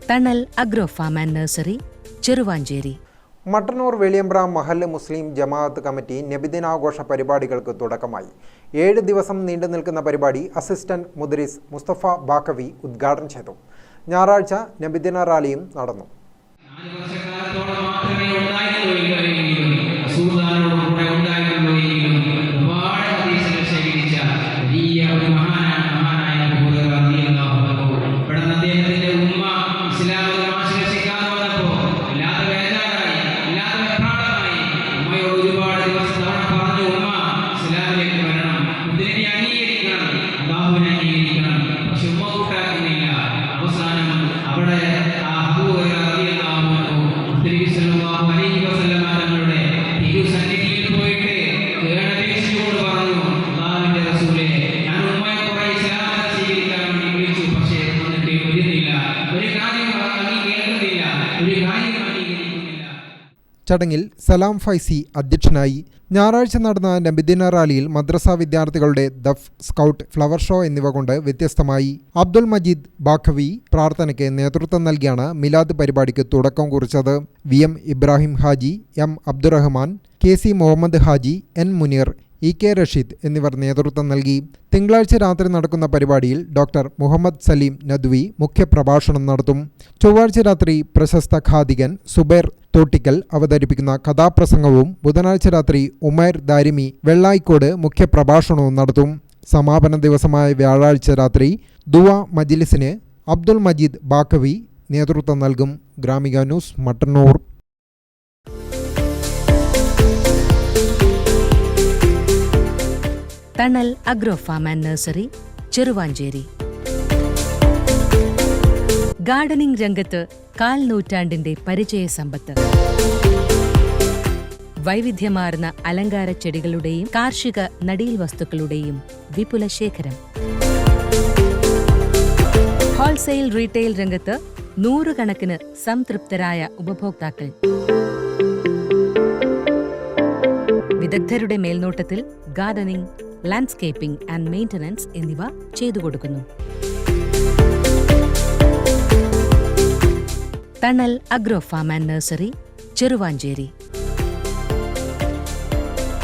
തണൽ agro farm and nursery, Cheruvanchery. Mattannur Veliyambra മഹല്ല് മുസ്ലിം ജമാഅത്ത് കമ്മിറ്റി നബിദിനാഘോഷ പരിപാടികൾക്ക് തുടക്കമായി. 7 ദിവസം നീണ്ടു നിൽക്കുന്ന പരിപാടി അസിസ്റ്റന്റ് മുദരിസ് മുസ്തഫ ബാക്കവി ഉദ്ഘാടനം ചെയ്തു. ഞായറാഴ്ച നബിദിന റാലിയും നടന്നു. ചടങ്ങിൽ സലാം ഫൈസി അധ്യക്ഷനായി. ഞായറാഴ്ച നടന്ന നബിദിന റാലിയിൽ മദ്രസ വിദ്യാർത്ഥികളുടെ ദഫ്, സ്കൗട്ട്, ഫ്ലവർ ഷോ എന്നിവ കൊണ്ട് വ്യത്യസ്തമായി. അബ്ദുൽ മജീദ് ബാഖവി പ്രാർത്ഥനയ്ക്ക് നേതൃത്വം നൽകിയാണ് മിലാദ് പരിപാടിക്ക് തുടക്കം കുറിച്ചത്. VM Ibrahim Haji, M Abdurahman, KC Muhammad Haji, N Muneer, EK Rasheed എന്നിവർ നേതൃത്വം നൽകി. തിങ്കളാഴ്ച രാത്രി നടക്കുന്ന പരിപാടിയിൽ ഡോക്ടർ മുഹമ്മദ് സലീം നദ്വി മുഖ്യപ്രഭാഷണം നടത്തും. ചൊവ്വാഴ്ച രാത്രി പ്രശസ്ത ഖാദികൻ സുബൈർ തോട്ടിക്കൽ അവതരിപ്പിക്കുന്ന കഥാപ്രസംഗവും ബുധനാഴ്ച രാത്രി ഉമൈർ ദാരിമി വെള്ളായിക്കോട് മുഖ്യപ്രഭാഷണവും നടത്തും. സമാപന ദിവസമായ വ്യാഴാഴ്ച രാത്രി ദുആ മജ്ലിസിന് അബ്ദുൽ മജീദ് ബാക്കവി നേതൃത്വം നൽകും. Gramika news, Mattannur. Thanal agro farm and nursery, Cheruvanchery. Gardening രംഗത്ത് 1/4 നൂറ്റാണ്ടിന്റെ പരിചയ സമ്പത്ത്. വൈവിധ്യമാർന്ന അലങ്കാര ചെടികളുടെയും കാർഷിക നടീൽ വസ്തുക്കളുടെയും വിപുല ശേഖരം. ഹോൾസെയിൽ റീറ്റെയിൽ രംഗത്ത് 100 കണക്കിന് സംതൃപ്തരായ ഉപഭോക്താക്കൾ. വിദഗ്ധരുടെ മേൽനോട്ടത്തിൽ ഗാർഡനിംഗ്, ലാൻഡ്സ്കേപ്പിംഗ് ആൻഡ് മെയിൻ്റനൻസ് എന്നിവ ചെയ്തു കൊടുക്കുന്നു. Thanal agro farm and nursery, Cheruvanchery.